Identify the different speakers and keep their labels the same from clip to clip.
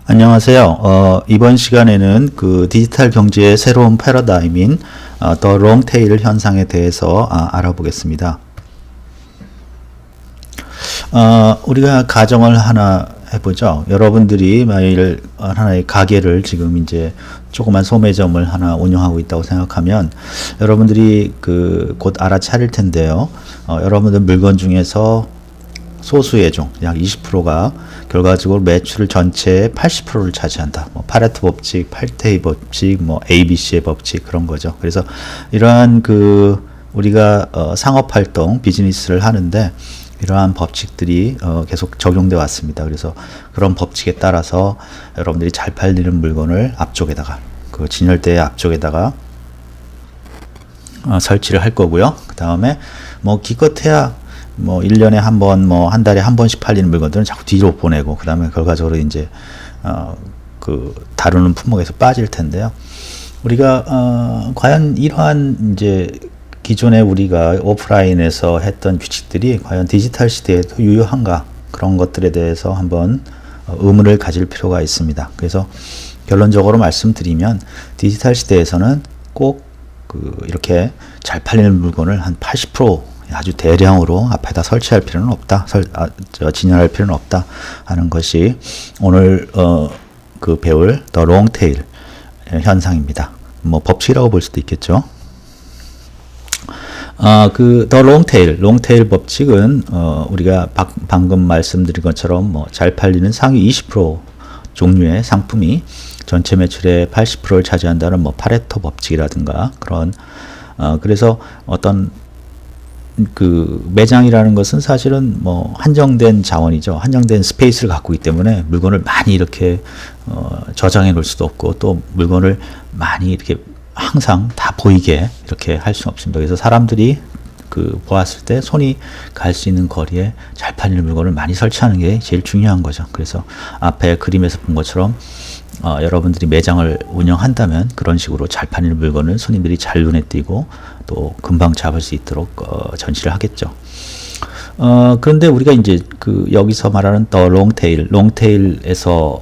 Speaker 1: 안녕하세요. 이번 시간에는 그 디지털 경제의 새로운 패러다임인 더 롱테일 현상에 대해서 알아보겠습니다. 우리가 가정을 하나 해보죠. 여러분들이 만일 하나의 가게를 지금 이제 조그만 소매점을 하나 운영하고 있다고 생각하면 여러분들이 곧 알아차릴 텐데요. 여러분들 물건 중에서 소수의 종, 약 20%가 결과적으로 매출 전체의 80%를 차지한다. 뭐 파레토 법칙, 8K 법칙, 뭐 ABC의 법칙 그런 거죠. 그래서 이러한 우리가 상업 활동, 비즈니스를 하는데 이러한 법칙들이 계속 적용되어 왔습니다. 그래서 그런 법칙에 따라서 여러분들이 잘 팔리는 물건을 앞쪽에다가 진열대의 앞쪽에다가 설치를 할 거고요. 그 다음에 뭐 기껏해야 뭐 1년에 한 번, 뭐 한 달에 한 번씩 팔리는 물건들은 자꾸 뒤로 보내고, 그 다음에 결과적으로 이제 다루는 품목에서 빠질 텐데요. 우리가 과연 이러한 이제 기존에 우리가 오프라인에서 했던 규칙들이 과연 디지털 시대에도 유효한가, 그런 것들에 대해서 한번 의문을 가질 필요가 있습니다. 그래서 결론적으로 말씀드리면 디지털 시대에서는 꼭 이렇게 잘 팔리는 물건을 한 80% 아주 대량으로 앞에다 설치할 필요는 없다, 진열할 필요는 없다 하는 것이 오늘 배울 더 롱테일 현상입니다. 뭐 법칙이라고 볼 수도 있겠죠. 더 롱테일 법칙은 우리가 방금 말씀드린 것처럼 뭐 잘 팔리는 상위 20% 종류의 상품이 전체 매출의 80%를 차지한다는 뭐 파레토 법칙이라든가 그런 그래서 어떤 매장이라는 것은 사실은 뭐 한정된 자원이죠. 한정된 스페이스를 갖고 있기 때문에 물건을 많이 이렇게 저장해 놓을 수도 없고, 또 물건을 많이 이렇게 항상 다 보이게 이렇게 할 수는 없습니다. 그래서 사람들이 보았을 때 손이 갈 수 있는 거리에 잘 팔리는 물건을 많이 설치하는 게 제일 중요한 거죠. 그래서 앞에 그림에서 본 것처럼 여러분들이 매장을 운영한다면 그런 식으로 잘 팔리는 물건을 손님들이 잘 눈에 띄고 또 금방 잡을 수 있도록 전시를 하겠죠. 그런데 우리가 이제 여기서 말하는 더 롱테일에서는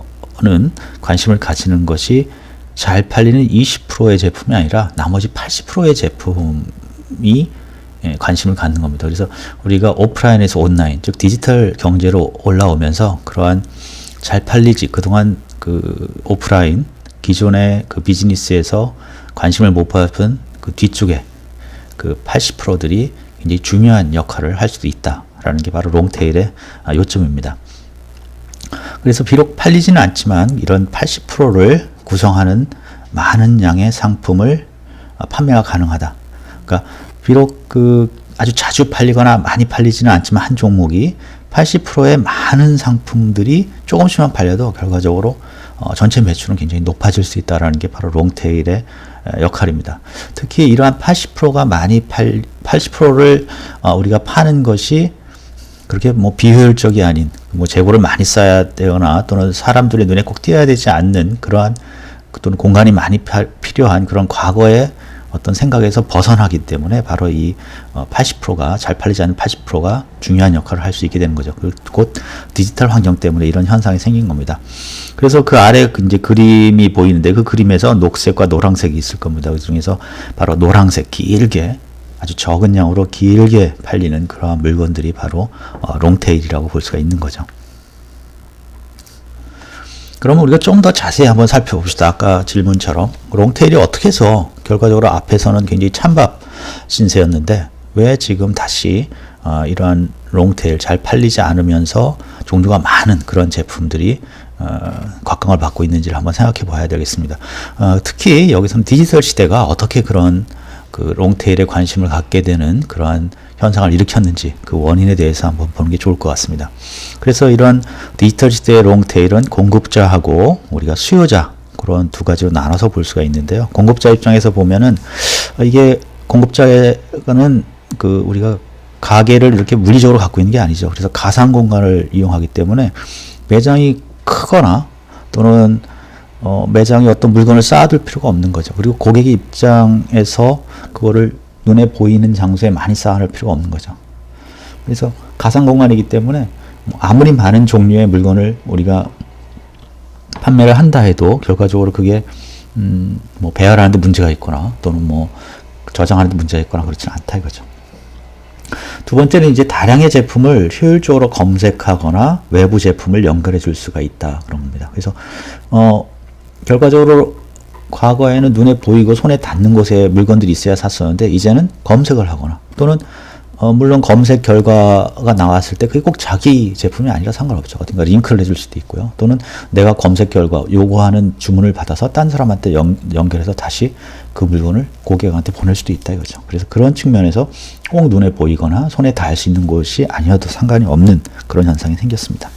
Speaker 1: 관심을 가지는 것이 잘 팔리는 20%의 제품이 아니라 나머지 80%의 제품이 관심을 갖는 겁니다. 그래서 우리가 오프라인에서 온라인, 즉 디지털 경제로 올라오면서 그러한 잘 팔리지, 그동안 오프라인 기존의 비즈니스에서 관심을 못 받은 뒤쪽에 80%들이 굉장히 중요한 역할을 할 수도 있다라는 게 바로 롱테일의 요점입니다. 그래서 비록 팔리지는 않지만 이런 80%를 구성하는 많은 양의 상품을 판매가 가능하다. 그러니까 비록 아주 자주 팔리거나 많이 팔리지는 않지만 한 종목이 80%의 많은 상품들이 조금씩만 팔려도 결과적으로 전체 매출은 굉장히 높아질 수 있다는 게 바로 롱테일의 역할입니다. 특히 이러한 80%가 80%를 우리가 파는 것이 그렇게 뭐 비효율적이 아닌, 뭐 재고를 많이 쌓아야 되거나 또는 사람들의 눈에 꼭 띄어야 되지 않는 그러한, 또는 공간이 많이 필요한 그런 과거의 어떤 생각에서 벗어나기 때문에 바로 이 80%가 잘 팔리지 않는 80%가 중요한 역할을 할 수 있게 되는 거죠. 곧 디지털 환경 때문에 이런 현상이 생긴 겁니다. 그래서 그 아래 이제 그림이 보이는데 그 그림에서 녹색과 노란색이 있을 겁니다. 그 중에서 바로 노란색, 길게 아주 적은 양으로 길게 팔리는 그러한 물건들이 바로 롱테일이라고 볼 수가 있는 거죠. 그러면 우리가 좀 더 자세히 한번 살펴봅시다. 아까 질문처럼 롱테일이 어떻게 해서 결과적으로 앞에서는 굉장히 찬밥 신세였는데 왜 지금 다시 이러한 롱테일, 잘 팔리지 않으면서 종류가 많은 그런 제품들이 곽강을 받고 있는지를 한번 생각해 봐야 되겠습니다. 특히 여기서는 디지털 시대가 어떻게 그런 롱테일에 관심을 갖게 되는 그러한 현상을 일으켰는지 그 원인에 대해서 한번 보는 게 좋을 것 같습니다. 그래서 이런 디지털 시대의 롱테일은 공급자하고 우리가 수요자, 그런 두 가지로 나눠서 볼 수가 있는데요. 공급자 입장에서 보면은 이게 공급자는 우리가 가게를 이렇게 물리적으로 갖고 있는 게 아니죠. 그래서 가상 공간을 이용하기 때문에 매장이 크거나 또는 매장에 어떤 물건을 쌓아둘 필요가 없는 거죠. 그리고 고객의 입장에서 그거를 눈에 보이는 장소에 많이 쌓아놓을 필요가 없는 거죠. 그래서 가상 공간이기 때문에 아무리 많은 종류의 물건을 우리가 판매를 한다 해도 결과적으로 그게 뭐 배열하는데 문제가 있거나 또는 뭐 저장하는데 문제가 있거나 그렇지는 않다 이거죠. 두 번째는 이제 다량의 제품을 효율적으로 검색하거나 외부 제품을 연결해 줄 수가 있다 그런 겁니다. 그래서 결과적으로 과거에는 눈에 보이고 손에 닿는 곳에 물건들이 있어야 샀었는데 이제는 검색을 하거나 또는 물론 검색 결과가 나왔을 때 그게 꼭 자기 제품이 아니라 상관없죠. 어딘가 링크를 해줄 수도 있고요. 또는 내가 검색 결과 요구하는 주문을 받아서 딴 사람한테 연결해서 다시 그 물건을 고객한테 보낼 수도 있다 이거죠. 그래서 그런 측면에서 꼭 눈에 보이거나 손에 닿을 수 있는 곳이 아니어도 상관이 없는 그런 현상이 생겼습니다.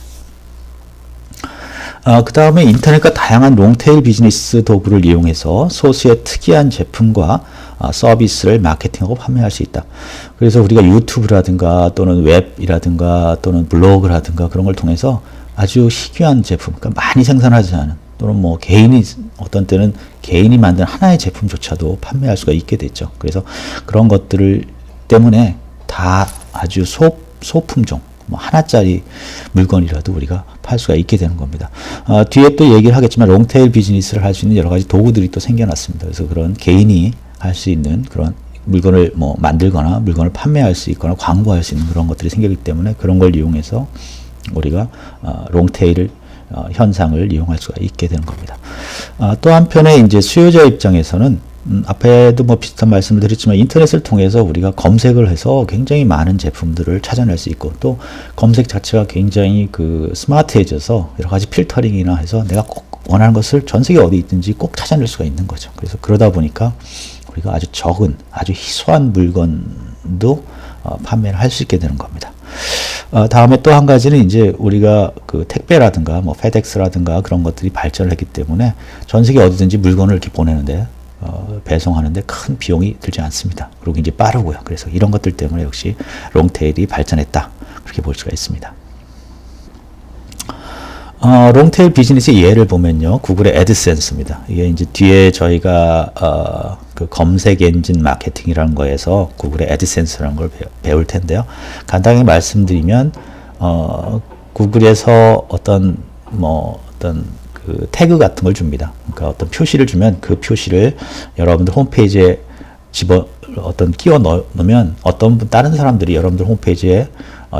Speaker 1: 그 다음에 인터넷과 다양한 롱테일 비즈니스 도구를 이용해서 소수의 특이한 제품과 서비스를 마케팅하고 판매할 수 있다. 그래서 우리가 유튜브라든가 또는 웹이라든가 또는 블로그라든가 그런 걸 통해서 아주 희귀한 제품, 그러니까 많이 생산하지 않은 또는 뭐 개인이 어떤 때는 개인이 만든 하나의 제품조차도 판매할 수가 있게 됐죠. 그래서 그런 것들을 때문에 다 아주 소품종, 뭐 하나짜리 물건이라도 우리가 팔 수가 있게 되는 겁니다. 뒤에 또 얘기를 하겠지만 롱테일 비즈니스를 할 수 있는 여러 가지 도구들이 또 생겨났습니다. 그래서 그런 개인이 할 수 있는 그런 물건을 뭐 만들거나 물건을 판매할 수 있거나 광고할 수 있는 그런 것들이 생기기 때문에 그런 걸 이용해서 우리가 롱테일 현상을 이용할 수가 있게 되는 겁니다. 또 한편에 이제 수요자 입장에서는 앞에도 뭐 비슷한 말씀을 드렸지만 인터넷을 통해서 우리가 검색을 해서 굉장히 많은 제품들을 찾아낼 수 있고 또 검색 자체가 굉장히 그 스마트해져서 여러 가지 필터링이나 해서 내가 꼭 원하는 것을 전 세계 어디 있든지 꼭 찾아낼 수가 있는 거죠. 그래서 그러다 보니까 우리가 아주 적은 아주 희소한 물건도 판매를 할 수 있게 되는 겁니다. 다음에 또 한 가지는 이제 우리가 그 택배라든가 뭐 페덱스라든가 그런 것들이 발전을 했기 때문에 전 세계 어디든지 물건을 이렇게 보내는데 배송하는데 큰 비용이 들지 않습니다. 그리고 이제 빠르고요. 그래서 이런 것들 때문에 역시 롱테일이 발전했다. 그렇게 볼 수가 있습니다. 롱테일 비즈니스의 예를 보면요. 구글의 애드센스입니다. 이게 이제 뒤에 저희가 그 검색 엔진 마케팅이라는 거에서 구글의 애드센스라는 걸 배울 텐데요. 간단하게 말씀드리면 구글에서 어떤 그 태그 같은 걸 줍니다. 그러니까 어떤 표시를 주면 그 표시를 여러분들 홈페이지에 끼워 넣으면 다른 사람들이 여러분들 홈페이지에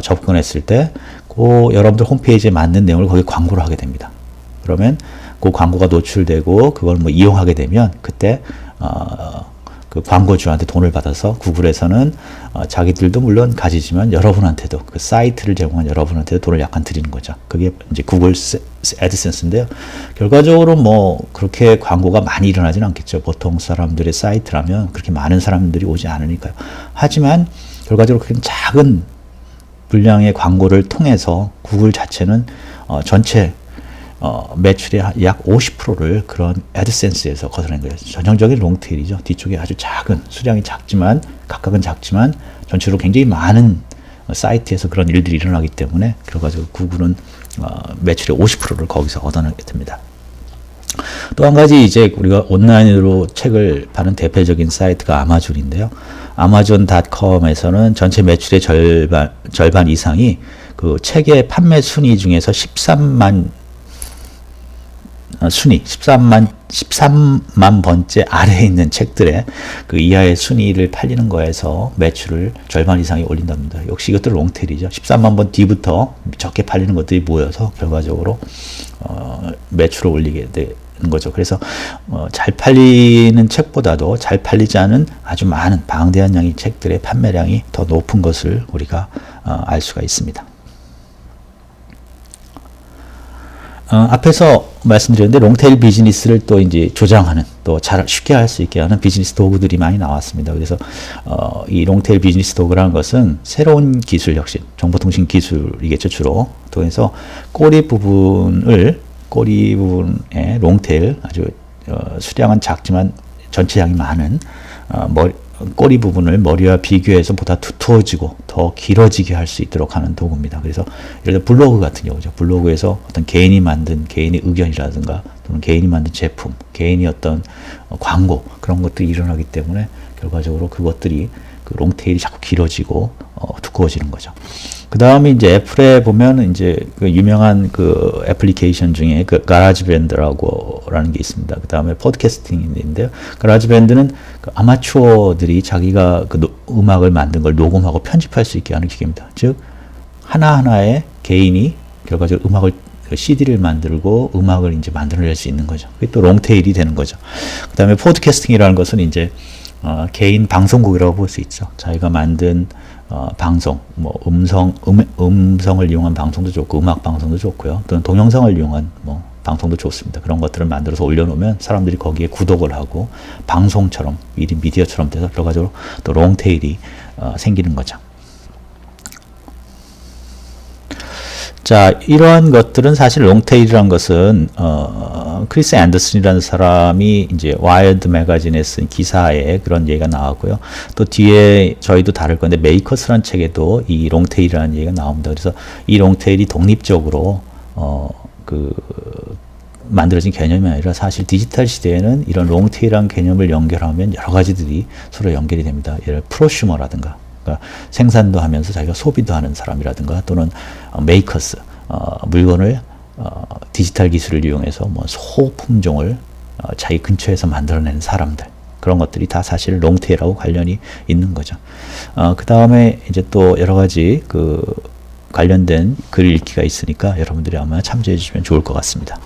Speaker 1: 접근했을 때 그 여러분들 홈페이지에 맞는 내용을 거기 광고를 하게 됩니다. 그러면 그 광고가 노출되고 그걸 뭐 이용하게 되면 그때 그 광고주한테 돈을 받아서 구글에서는 자기들도 물론 가지지만 여러분한테도 그 사이트를 제공한 여러분한테도 돈을 약간 드리는 거죠. 그게 이제 구글 애드센스인데요. 결과적으로 뭐 그렇게 광고가 많이 일어나지는 않겠죠. 보통 사람들의 사이트라면 그렇게 많은 사람들이 오지 않으니까요. 하지만 결과적으로 그런 작은 분량의 광고를 통해서 구글 자체는 전체 매출의 약 50%를 그런 애드센스에서 거둬낸 거예요. 전형적인 롱테일이죠. 뒤쪽에 아주 작은 수량이 작지만 각각은 작지만 전체로 굉장히 많은 사이트에서 그런 일들이 일어나기 때문에 결과적으로 구글은 매출의 50%를 거기서 얻어내게 됩니다. 또 한 가지 이제 우리가 온라인으로 책을 파는 대표적인 사이트가 아마존인데요. 아마존.com에서는 전체 매출의 절반 이상이 그 책의 판매 순위 중에서 13만 번째 아래에 있는 책들의 그 이하의 순위를 팔리는 거에서 매출을 절반 이상이 올린답니다. 역시 이것도 롱테일이죠. 13만 번 뒤부터 적게 팔리는 것들이 모여서 결과적으로 매출을 올리게 되는 거죠. 그래서 잘 팔리는 책보다도 잘 팔리지 않은 아주 많은 방대한 양의 책들의 판매량이 더 높은 것을 우리가 알 수가 있습니다. 앞에서 말씀드렸는데 롱테일 비즈니스를 또 이제 조장하는 또 쉽게 할 수 있게 하는 비즈니스 도구들이 많이 나왔습니다. 그래서 이 롱테일 비즈니스 도구라는 것은 새로운 기술 혁신, 정보통신 기술이겠죠 주로. 통해서 꼬리 부분의 롱테일 아주 수량은 작지만 전체 양이 많은 꼬리 부분을 머리와 비교해서 보다 두터워지고 더 길어지게 할 수 있도록 하는 도구입니다. 그래서 예를 들어 블로그 같은 경우죠. 블로그에서 어떤 개인이 만든 개인의 의견이라든가 또는 개인이 만든 제품, 개인이 어떤 광고 그런 것들이 일어나기 때문에 결과적으로 그것들이 그 롱테일이 자꾸 길어지고 두꺼워지는 거죠. 그 다음에 이제 애플에 보면 이제 그 유명한 그 애플리케이션 중에 그 가라지밴드라는 게 있습니다. 그 다음에 팟캐스팅인데요. 가라지밴드는 그 아마추어들이 자기가 그 음악을 만든 걸 녹음하고 편집할 수 있게 하는 기계입니다. 즉 하나하나의 개인이 결과적으로 음악을 CD를 만들고 음악을 이제 만들어낼 수 있는 거죠. 그게 또 롱테일이 되는 거죠. 그 다음에 팟캐스팅이라는 것은 이제 개인 방송국이라고 볼 수 있죠. 자기가 만든 방송, 뭐 음성을 이용한 방송도 좋고 음악 방송도 좋고요. 또는 동영상을 이용한 뭐 방송도 좋습니다. 그런 것들을 만들어서 올려놓으면 사람들이 거기에 구독을 하고 방송처럼 미디어처럼 돼서 결과적으로 또 롱테일이 생기는 거죠. 자, 이러한 것들은 사실 롱테일이라는 것은 크리스 앤더슨이라는 사람이 이제 와일드 매거진에 쓴 기사에 그런 얘기가 나왔고요. 또 뒤에 저희도 다룰 건데 메이커스라는 책에도 이 롱테일이라는 얘기가 나옵니다. 그래서 이 롱테일이 독립적으로 만들어진 개념이 아니라 사실 디지털 시대에는 이런 롱테일이라는 개념을 연결하면 여러 가지들이 서로 연결이 됩니다. 예를 들어 프로슈머라든가 그러니까 생산도 하면서 자기가 소비도 하는 사람이라든가 또는 메이커스, 물건을 디지털 기술을 이용해서 뭐 소품종을 자기 근처에서 만들어내는 사람들, 그런 것들이 다 사실 롱테일하고 관련이 있는 거죠. 그 다음에 이제 또 여러 가지 그 관련된 글 읽기가 있으니까 여러분들이 아마 참조해 주시면 좋을 것 같습니다.